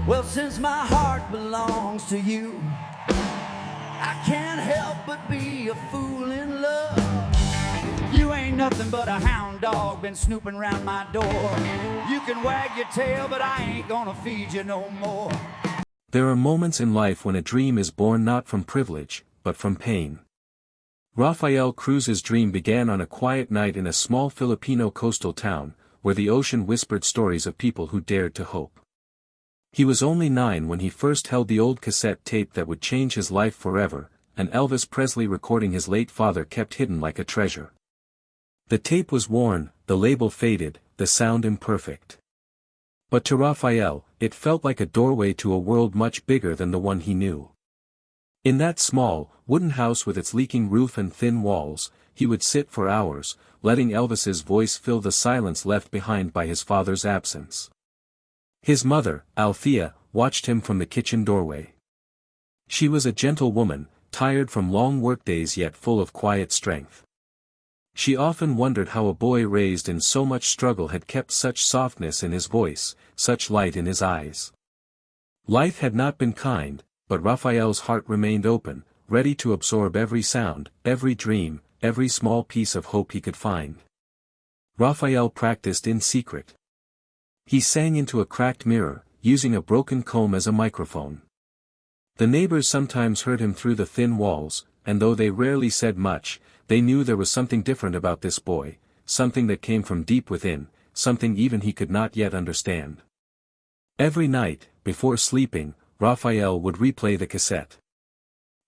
Well, since my heart belongs to you, I can't help but be a fool in love. You ain't nothing but a hound dog, been snooping around my door. You can wag your tail, but I ain't gonna feed you no more. There are moments in life when a dream is born not from privilege, but from pain. Rafael Cruz's dream began on a quiet night in a small Filipino coastal town, where the ocean whispered stories of people who dared to hope. He was only 9 when he first held the old cassette tape that would change his life forever, an Elvis Presley recording his late father kept hidden like a treasure. The tape was worn, the label faded, the sound imperfect. But to Rafael, it felt like a doorway to a world much bigger than the one he knew. In that small, wooden house with its leaking roof and thin walls, he would sit for hours, letting Elvis's voice fill the silence left behind by his father's absence. His mother, Althea, watched him from the kitchen doorway. She was a gentle woman, tired from long workdays yet full of quiet strength. She often wondered how a boy raised in so much struggle had kept such softness in his voice, such light in his eyes. Life had not been kind, but Rafael's heart remained open, ready to absorb every sound, every dream, every small piece of hope he could find. Rafael practiced in secret. He sang into a cracked mirror, using a broken comb as a microphone. The neighbors sometimes heard him through the thin walls, and though they rarely said much, they knew there was something different about this boy, something that came from deep within, something even he could not yet understand. Every night, before sleeping, Rafael would replay the cassette.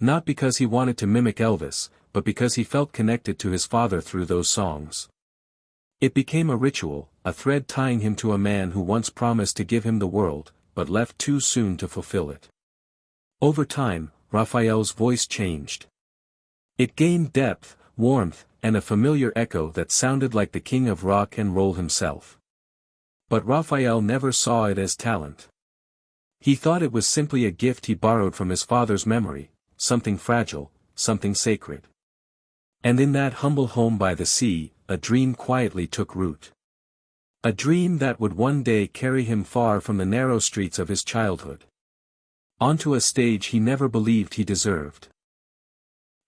Not because he wanted to mimic Elvis, but because he felt connected to his father through those songs. It became a ritual, a thread tying him to a man who once promised to give him the world, but left too soon to fulfill it. Over time, Rafael's voice changed. It gained depth, warmth, and a familiar echo that sounded like the king of rock and roll himself. But Rafael never saw it as talent. He thought it was simply a gift he borrowed from his father's memory, something fragile, something sacred. And in that humble home by the sea, a dream quietly took root. A dream that would one day carry him far from the narrow streets of his childhood. Onto a stage he never believed he deserved.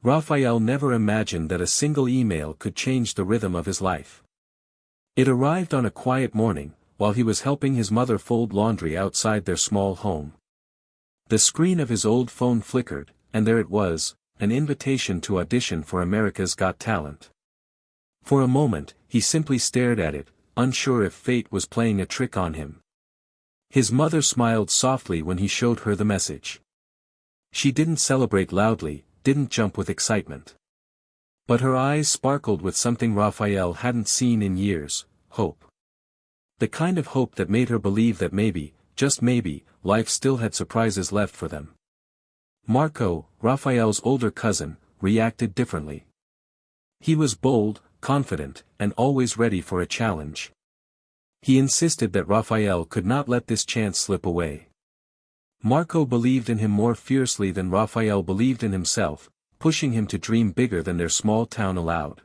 Rafael never imagined that a single email could change the rhythm of his life. It arrived on a quiet morning, while he was helping his mother fold laundry outside their small home. The screen of his old phone flickered, and there it was, an invitation to audition for America's Got Talent. For a moment, he simply stared at it, unsure if fate was playing a trick on him. His mother smiled softly when he showed her the message. She didn't celebrate loudly, didn't jump with excitement. But her eyes sparkled with something Rafael hadn't seen in years, hope. The kind of hope that made her believe that maybe, just maybe, life still had surprises left for them. Marco, Rafael's older cousin, reacted differently. He was bold, confident, and always ready for a challenge. He insisted that Rafael could not let this chance slip away. Marco believed in him more fiercely than Rafael believed in himself, pushing him to dream bigger than their small town allowed.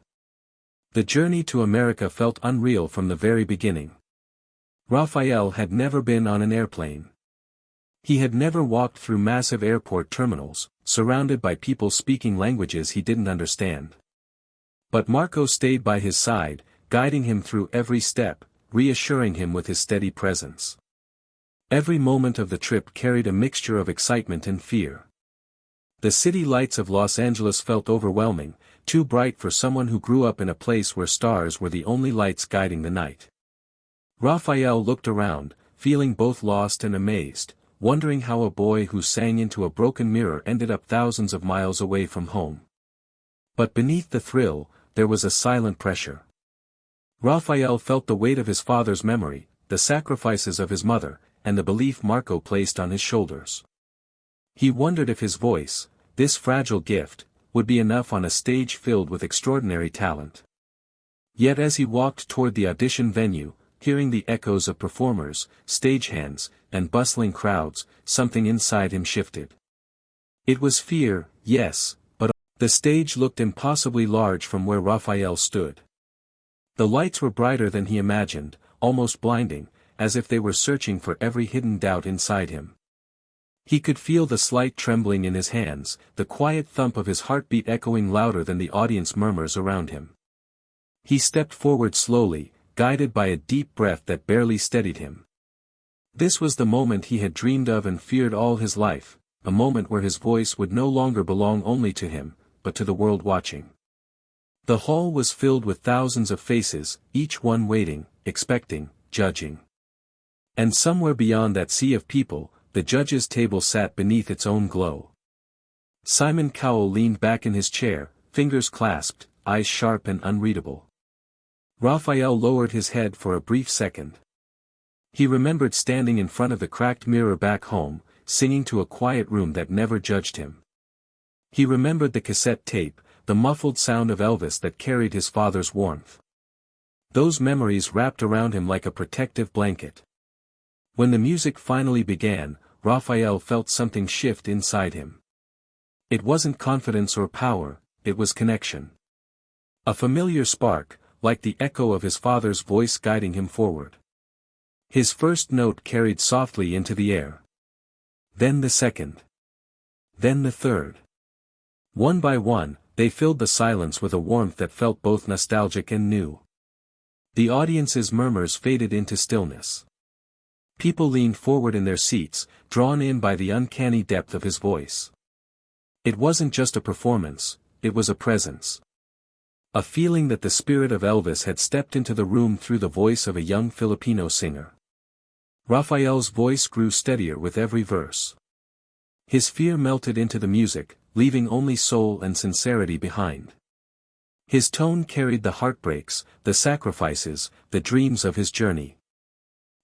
The journey to America felt unreal from the very beginning. Rafael had never been on an airplane. He had never walked through massive airport terminals, surrounded by people speaking languages he didn't understand. But Marco stayed by his side, guiding him through every step, reassuring him with his steady presence. Every moment of the trip carried a mixture of excitement and fear. The city lights of Los Angeles felt overwhelming, too bright for someone who grew up in a place where stars were the only lights guiding the night. Rafael looked around, feeling both lost and amazed, wondering how a boy who sang into a broken mirror ended up thousands of miles away from home. But beneath the thrill, there was a silent pressure. Rafael felt the weight of his father's memory, the sacrifices of his mother, and the belief Marco placed on his shoulders. He wondered if his voice, this fragile gift, would be enough on a stage filled with extraordinary talent. Yet as he walked toward the audition venue, hearing the echoes of performers, stagehands, and bustling crowds, something inside him shifted. It was fear, yes, but the stage looked impossibly large from where Rafael stood. The lights were brighter than he imagined, almost blinding, as if they were searching for every hidden doubt inside him. He could feel the slight trembling in his hands, the quiet thump of his heartbeat echoing louder than the audience murmurs around him. He stepped forward slowly, guided by a deep breath that barely steadied him. This was the moment he had dreamed of and feared all his life, a moment where his voice would no longer belong only to him, but to the world watching. The hall was filled with thousands of faces, each one waiting, expecting, judging. And somewhere beyond that sea of people, the judge's table sat beneath its own glow. Simon Cowell leaned back in his chair, fingers clasped, eyes sharp and unreadable. Rafael lowered his head for a brief second. He remembered standing in front of the cracked mirror back home, singing to a quiet room that never judged him. He remembered the cassette tape, the muffled sound of Elvis that carried his father's warmth. Those memories wrapped around him like a protective blanket. When the music finally began, Rafael felt something shift inside him. It wasn't confidence or power, it was connection. A familiar spark, like the echo of his father's voice guiding him forward. His first note carried softly into the air. Then the second. Then the third. One by one, they filled the silence with a warmth that felt both nostalgic and new. The audience's murmurs faded into stillness. People leaned forward in their seats, drawn in by the uncanny depth of his voice. It wasn't just a performance, it was a presence. A feeling that the spirit of Elvis had stepped into the room through the voice of a young Filipino singer. Rafael's voice grew steadier with every verse. His fear melted into the music, leaving only soul and sincerity behind. His tone carried the heartbreaks, the sacrifices, the dreams of his journey.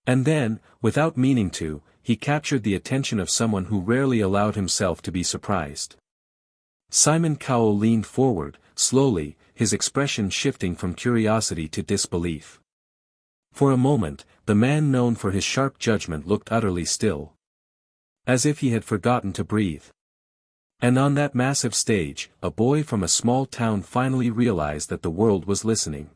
And then, without meaning to, he captured the attention of someone who rarely allowed himself to be surprised. Simon Cowell leaned forward, slowly, his expression shifting from curiosity to disbelief. For a moment, the man known for his sharp judgment looked utterly still. As if he had forgotten to breathe. And on that massive stage, a boy from a small town finally realized that the world was listening.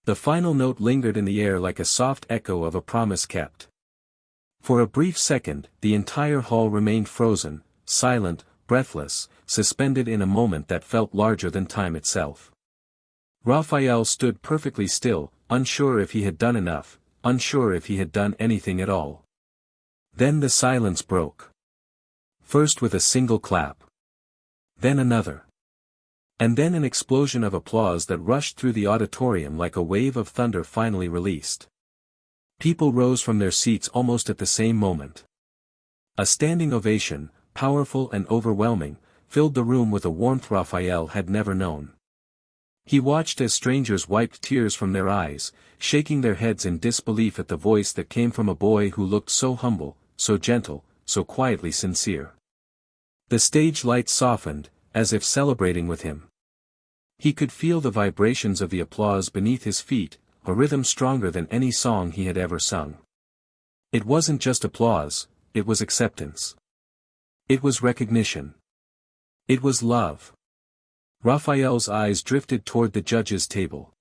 The final note lingered in the air like a soft echo of a promise kept. For a brief second, the entire hall remained frozen, silent, breathless, suspended in a moment that felt larger than time itself. Rafael stood perfectly still, unsure if he had done enough, unsure if he had done anything at all. Then the silence broke. First with a single clap. Then another. And then an explosion of applause that rushed through the auditorium like a wave of thunder finally released. People rose from their seats almost at the same moment. A standing ovation, powerful and overwhelming, filled the room with a warmth Rafael had never known. He watched as strangers wiped tears from their eyes, shaking their heads in disbelief at the voice that came from a boy who looked so humble, so gentle, so quietly sincere. The stage lights softened, as if celebrating with him. He could feel the vibrations of the applause beneath his feet, a rhythm stronger than any song he had ever sung. It wasn't just applause, it was acceptance. It was recognition. It was love. Rafael's eyes drifted toward the judge's table.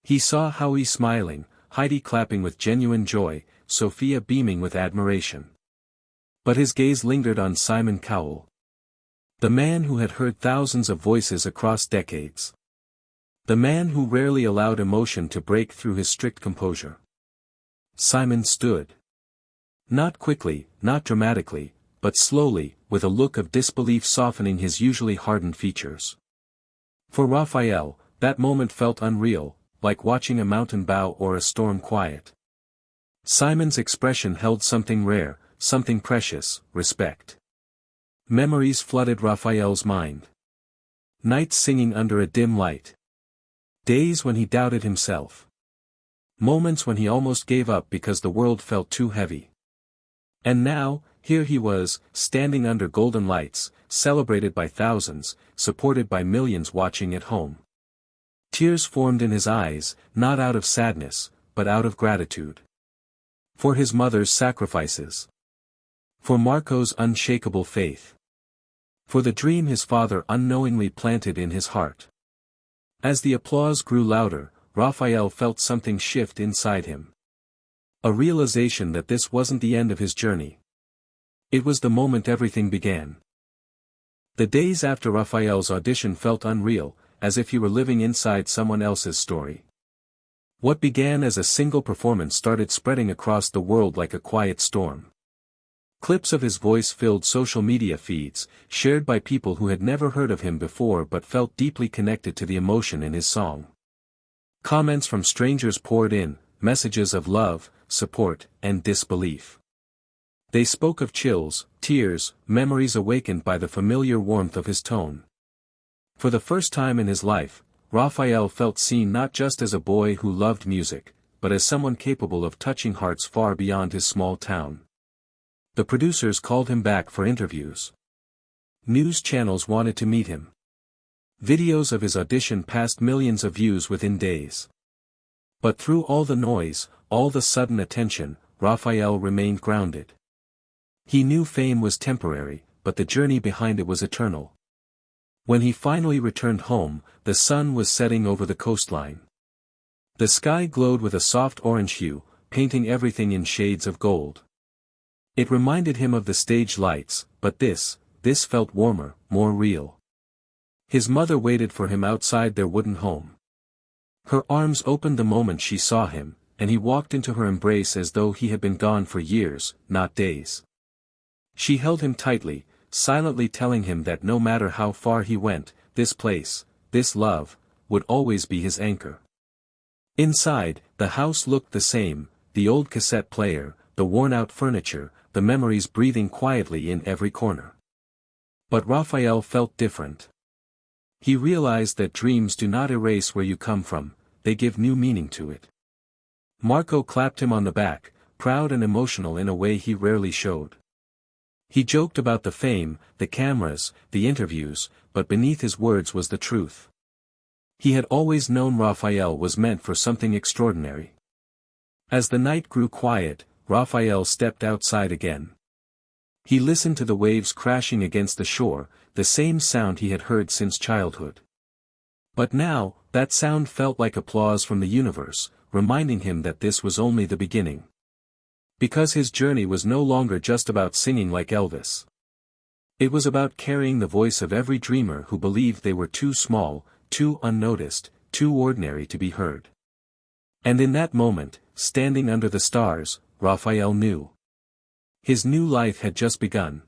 He saw Howie smiling, Heidi clapping with genuine joy, Sophia beaming with admiration. But his gaze lingered on Simon Cowell. The man who had heard thousands of voices across decades. The man who rarely allowed emotion to break through his strict composure. Simon stood. Not quickly, not dramatically, but slowly, with a look of disbelief softening his usually hardened features. For Rafael, that moment felt unreal, like watching a mountain bow or a storm quiet. Simon's expression held something rare, something precious, respect. Memories flooded Rafael's mind. Nights singing under a dim light. Days when he doubted himself. Moments when he almost gave up because the world felt too heavy. And now, here he was, standing under golden lights, celebrated by thousands, supported by millions watching at home. Tears formed in his eyes, not out of sadness, but out of gratitude. For his mother's sacrifices. For Marco's unshakable faith. For the dream his father unknowingly planted in his heart. As the applause grew louder, Rafael felt something shift inside him. A realization that this wasn't the end of his journey. It was the moment everything began. The days after Rafael's audition felt unreal, as if he were living inside someone else's story. What began as a single performance started spreading across the world like a quiet storm. Clips of his voice filled social media feeds, shared by people who had never heard of him before but felt deeply connected to the emotion in his song. Comments from strangers poured in, messages of love, support, and disbelief. They spoke of chills, tears, memories awakened by the familiar warmth of his tone. For the first time in his life, Rafael felt seen not just as a boy who loved music, but as someone capable of touching hearts far beyond his small town. The producers called him back for interviews. News channels wanted to meet him. Videos of his audition passed millions of views within days. But through all the noise, all the sudden attention, Rafael remained grounded. He knew fame was temporary, but the journey behind it was eternal. When he finally returned home, the sun was setting over the coastline. The sky glowed with a soft orange hue, painting everything in shades of gold. It reminded him of the stage lights, but this felt warmer, more real. His mother waited for him outside their wooden home. Her arms opened the moment she saw him, and he walked into her embrace as though he had been gone for years, not days. She held him tightly, silently telling him that no matter how far he went, this place, this love, would always be his anchor. Inside, the house looked the same, the old cassette player, the worn-out furniture, the memories breathing quietly in every corner. But Rafael felt different. He realized that dreams do not erase where you come from, they give new meaning to it. Marco clapped him on the back, proud and emotional in a way he rarely showed. He joked about the fame, the cameras, the interviews, but beneath his words was the truth. He had always known Rafael was meant for something extraordinary. As the night grew quiet, Rafael stepped outside again. He listened to the waves crashing against the shore, the same sound he had heard since childhood. But now, that sound felt like applause from the universe, reminding him that this was only the beginning. Because his journey was no longer just about singing like Elvis. It was about carrying the voice of every dreamer who believed they were too small, too unnoticed, too ordinary to be heard. And in that moment, standing under the stars, Rafael knew. His new life had just begun.